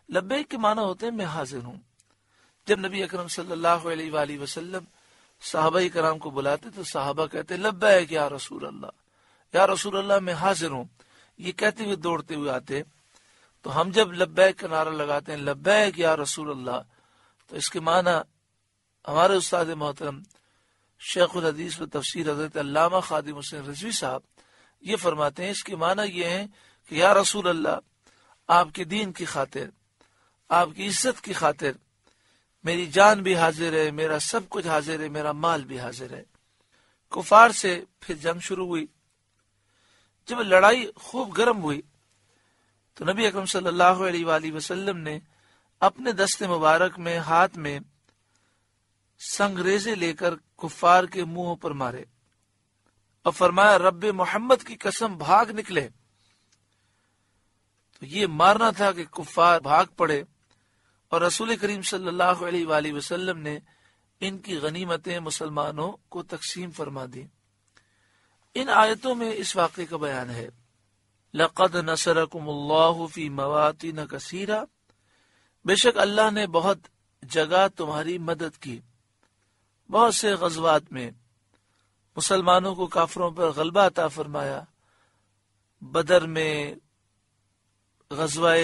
لبیک کے معنی ہوتے ہیں میں حاضر ہوں. جب نبی اکرم صلی اللہ علیہ وآلہ وسلم صحابہ کرام کو بلاتے تو صحابہ کہتے لبیک یا رسول اللہ، یا رسول اللہ میں حاضر ہوں، یہ کہتے ہوئے دوڑتے ہوئے آتے. تو ہم جب لبیک کا نعرہ لگاتے ہیں لبیک یا رسول اللہ، تو اس کے معنی ہمارے استاد محترم شیخ الحدیث و تفسیر حضرت علامہ خادم حسین رضوی صاحب یہ فرماتے ہیں، اس کے معنی یہ ہے کہ یا رسول اللہ، آپ کے دین کی خاطر، آپ کی عزت کی خاطر میری جان بھی حاضر ہے، میرا سب کچھ حاضر ہے، میرا مال بھی حاضر ہے. کفار سے پھر جنگ شروع ہوئی. جب لڑائی خوب گرم ہوئی تو نبی اکرم صلی اللہ علیہ وآلہ وسلم نے اپنے دست مبارک میں ہاتھ میں سنگریزے لے کر کفار کے منہوں پر مارے اور فرمایا رب محمد کی قسم بھاگ نکلے. تو یہ مارنا تھا کہ کفار بھاگ پڑے، اور رسول کریم صلی اللہ علیہ وآلہ وسلم نے ان کی غنیمتیں مسلمانوں کو تقسیم فرما دی. ان آیتوں میں اس واقعے کا بیان ہے. لقد نصرکم اللہ فی مواطن کثیرہ، بے شک اللہ نے بہت جگہ تمہاری مدد کی، بہت سے غزوات میں مسلمانوں کو کافروں پر غلبہ عطا فرمایا. بدر میں، غزوہ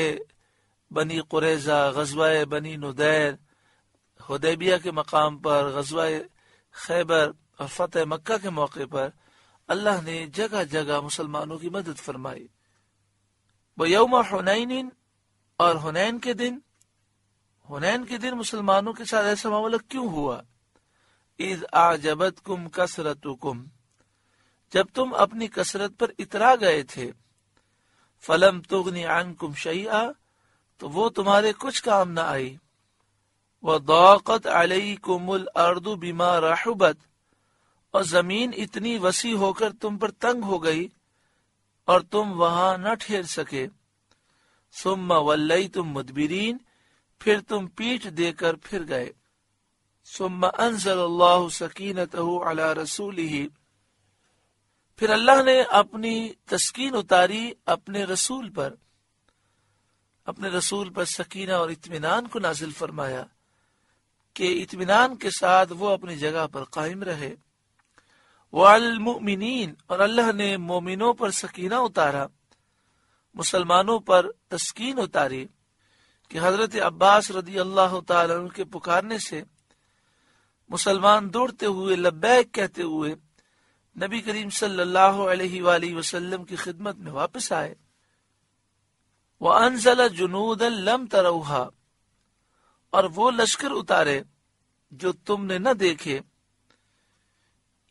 بنی قریظہ، غزوہ بنی نذیر، حدیبیہ کے مقام پر، غزوہ خیبر اور فتح مکہ کے موقع پر اللہ نے جگہ جگہ مسلمانوں کی مدد فرمائی. وہ یوم حنین، اور حنین کے دن مسلمانوں کے ساتھ ایسا معاملہ کیوں ہوا؟ اذ اعجبتکم کثرتکم، جب تم اپنی کثرت پر اترا گئے تھے. فلم تغنی عنکم شیئا، تو وہ تمہارے کچھ کام نہ آئی. وضاقت علیکم الارض بما رحبت، اور زمین اتنی وسیع ہو کر تم پر تنگ ہو گئی اور تم وہاں نہ ٹھہر سکے. ثم ولیتم مدبرین، پھر تم پیٹھ دے کر پھر گئے. ثم انزل اللہ سکینتہ علی رسولہ، پھر اللہ نے اپنی تسکین اتاری اپنے رسول پر سکینہ اور اطمینان کو نازل فرمایا کہ اطمینان کے ساتھ وہ اپنی جگہ پر قائم رہے. وعلی المؤمنین، اور اللہ نے مومنوں پر سکینہ اتارا، مسلمانوں پر تسکین اتاری کہ حضرت عباس رضی اللہ تعالیٰ عنہ کے پکارنے سے مسلمان دوڑتے ہوئے لبیک کہتے ہوئے نبی کریم صلی اللہ علیہ وآلہ وسلم کی خدمت میں واپس آئے. وَأَنزَلَ جُنُودًا لَمْ تَرَوْهَا، اور وہ لشکر اتارے جو تم نے نہ دیکھے،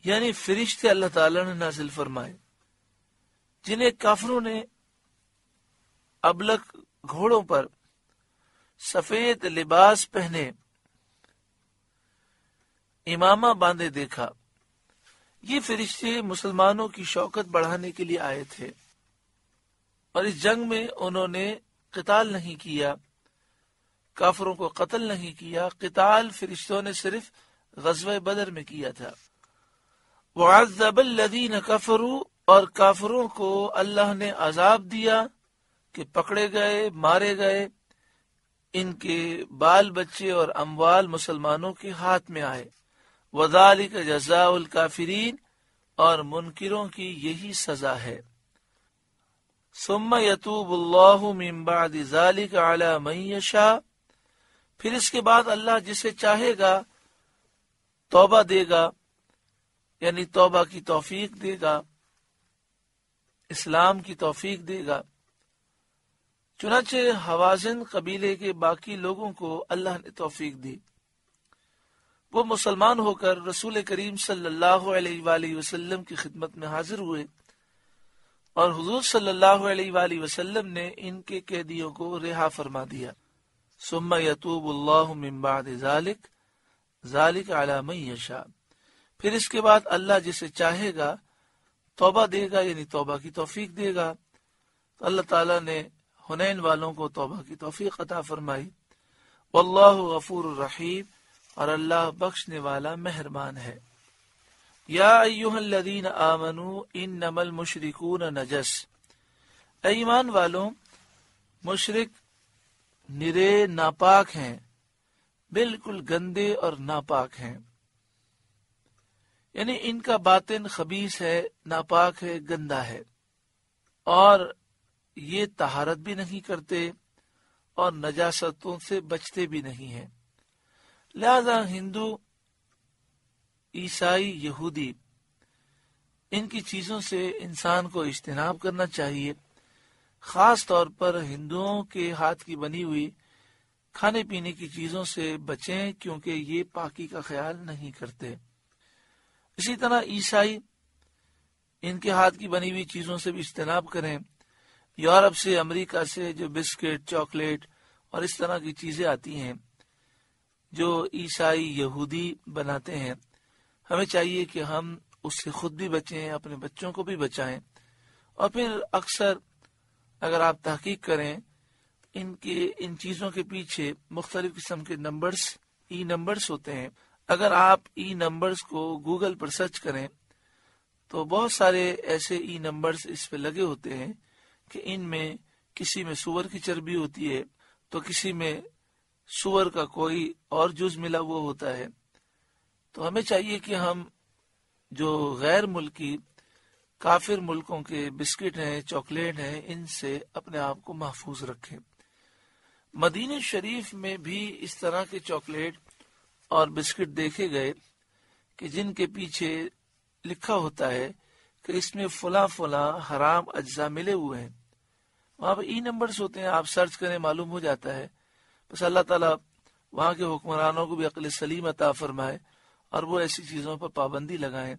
یعنی فرشتے اللہ تعالیٰ نے نازل فرمائے جنہیں کافروں نے ابلق گھوڑوں پر سفید لباس پہنے امامہ باندھے دیکھا. یہ فرشتے مسلمانوں کی شوکت بڑھانے کے لیے آئے تھے، اور اس جنگ میں انہوں نے قتال نہیں کیا، کافروں کو قتل نہیں کیا. قتال فرشتوں نے صرف غزوہ بدر میں کیا تھا. وعذب الذین کفروا، اور کافروں کو اللہ نے عذاب دیا کہ پکڑے گئے، مارے گئے، ان کے بال بچے اور اموال مسلمانوں کے ہاتھ میں آئے. وذالک جزاء الکافرین، اور منکروں کی یہی سزا ہے. ثم یتوب اللہ من بعد ذالک علی من یشاء، پھر اس کے بعد اللہ جسے چاہے گا توبہ دے گا، یعنی توبہ کی توفیق دے گا، اسلام کی توفیق دے گا. چنانچہ حوازن قبیلے کے باقی لوگوں کو اللہ نے توفیق دی. وہ مسلمان ہو کر رسول کریم صلی اللہ علیہ وآلہ وسلم کی خدمت میں حاضر ہوئے، اور حضور صلی اللہ علیہ وآلہ وسلم نے ان کے قیدیوں کو رہا فرما دیا. ثم یتوب اللہ من بعد ذالک ذالک علی من یشاء، پھر اس کے بعد اللہ جسے چاہے گا توبہ دے گا، یعنی توبہ کی توفیق دے گا. تو اللہ تعالیٰ نے حنین والوں کو توبہ کی توفیق عطا فرمائی. واللہ غفور الرحیم، اور اللہ بخشنے والا مہربان ہے. یا ایھا الذین آمنوا انما المشرکون نجس، اے ایمان والوں، مشرک نرے ناپاک ہیں، بالکل گندے اور ناپاک ہیں، یعنی ان کا باطن خبیث ہے، ناپاک ہے، گندا ہے، اور یہ طہارت بھی نہیں کرتے اور نجاستوں سے بچتے بھی نہیں ہیں۔ لہذا ہندو، عیسائی، یہودی، ان کی چیزوں سے انسان کو اجتناب کرنا چاہیے۔ خاص طور پر ہندوؤں کے ہاتھ کی بنی ہوئی کھانے پینے کی چیزوں سے بچیں، کیونکہ یہ پاکی کا خیال نہیں کرتے۔ اسی طرح عیسائی، ان کے ہاتھ کی بنی ہوئی چیزوں سے بھی اجتناب کریں۔ یورپ سے، امریکہ سے جو بسکٹ، چاکلیٹ اور اس طرح کی چیزیں آتی ہیں جو عیسائی، یہودی بناتے ہیں، ہمیں چاہیے کہ ہم اس سے خود بھی بچیں، اپنے بچوں کو بھی بچائیں۔ اور پھر اکثر اگر آپ تحقیق کریں، ان چیزوں کے پیچھے مختلف قسم کے نمبرز، ای نمبرز ہوتے ہیں۔ اگر آپ ای نمبرز کو گوگل پر سرچ کریں تو بہت سارے ایسے ای نمبرز اس پہ لگے ہوتے ہیں کہ ان میں کسی میں سور کی چربی ہوتی ہے تو کسی میں سور کا کوئی اور جز ملا ہوا ہوتا ہے۔ تو ہمیں چاہیے کہ ہم جو غیر ملکی کافر ملکوں کے بسکٹ ہیں، چاکلیٹ ہیں، ان سے اپنے آپ کو محفوظ رکھیں۔ مدینہ شریف میں بھی اس طرح کے چاکلیٹ اور بسکٹ دیکھے گئے کہ جن کے پیچھے لکھا ہوتا ہے کہ اس میں فلاں فلاں حرام اجزاء ملے ہوئے ہیں۔ وہاں پہ ای نمبرز ہوتے ہیں، آپ سرچ کریں معلوم ہو جاتا ہے۔ بس اللہ تعالیٰ وہاں کے حکمرانوں کو بھی عقل سلیم عطا فرمائے اور وہ ایسی چیزوں پر پابندی لگائیں۔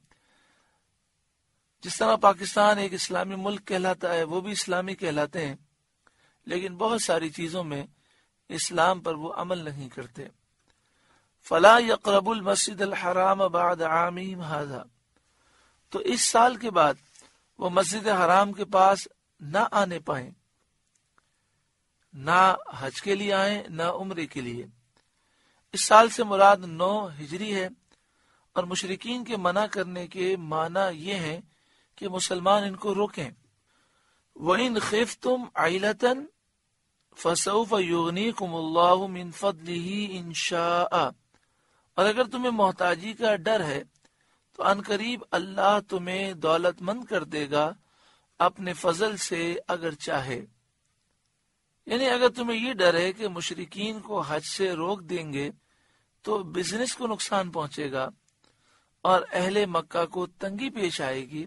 جس طرح پاکستان ایک اسلامی ملک کہلاتا ہے، وہ بھی اسلامی کہلاتے ہیں، لیکن بہت ساری چیزوں میں اسلام پر وہ عمل نہیں کرتے۔ فلا یقرب المسجد الحرام بعد عامہم ھذا، تو اس سال کے بعد وہ مسجد حرام کے پاس نہ آنے پائیں، نہ حج کے لیے آئیں، نہ عمرے کے لیے۔ اس سال سے مراد 9 ہجری ہے، اور مشرکین کے منع کرنے کے معنی یہ ہیں کہ مسلمان ان کو روکیں۔ وَإِنْ خِفْتُمْ عَيْلَةً فَسَوْفَ يُغْنِيكُمُ اللَّهُ مِنْ فَضْلِهِ إِنْ شَاءَ، اور اگر تمہیں محتاجی کا ڈر ہے تو ان قریب اللہ تمہیں دولت مند کر دے گا اپنے فضل سے اگر چاہے۔ یعنی اگر تمہیں یہ ڈر ہے کہ مشرکین کو حج سے روک دیں گے تو بزنس کو نقصان پہنچے گا اور اہل مکہ کو تنگی پیش آئے گی،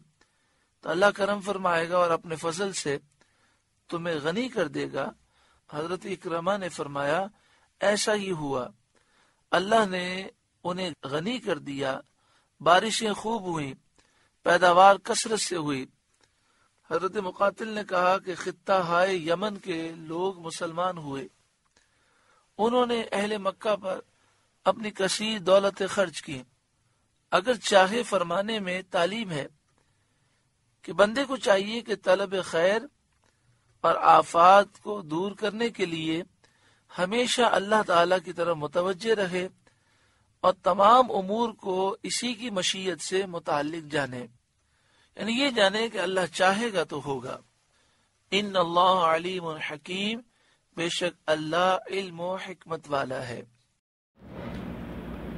تو اللہ کرم فرمائے گا اور اپنے فضل سے تمہیں غنی کر دے گا۔ حضرت اکرمہ نے فرمایا ایسا ہی ہوا، اللہ نے انہیں غنی کر دیا، بارشیں خوب ہوئیں، پیداوار کثرت سے ہوئی۔ حضرت مقاتل نے کہا کہ خطہ ہائے یمن کے لوگ مسلمان ہوئے، انہوں نے اہل مکہ پر اپنی کثیر دولت خرچ کی۔ اگر چاہے فرمانے میں تعلیم ہے کہ بندے کو چاہیے کہ طلب خیر اور آفات کو دور کرنے کے لیے ہمیشہ اللہ تعالی کی طرف متوجہ رہے اور تمام امور کو اسی کی مشیت سے متعلق جانے، یعنی یہ جانے کہ اللہ چاہے گا تو ہوگا۔ ان اللہ علیم حکیم، بے شک اللہ علم و حکمت والا ہے۔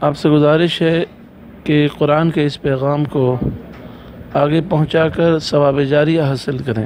آپ سے گزارش ہے کہ قرآن کے اس پیغام کو آگے پہنچا کر ثواب جاریہ حاصل کریں۔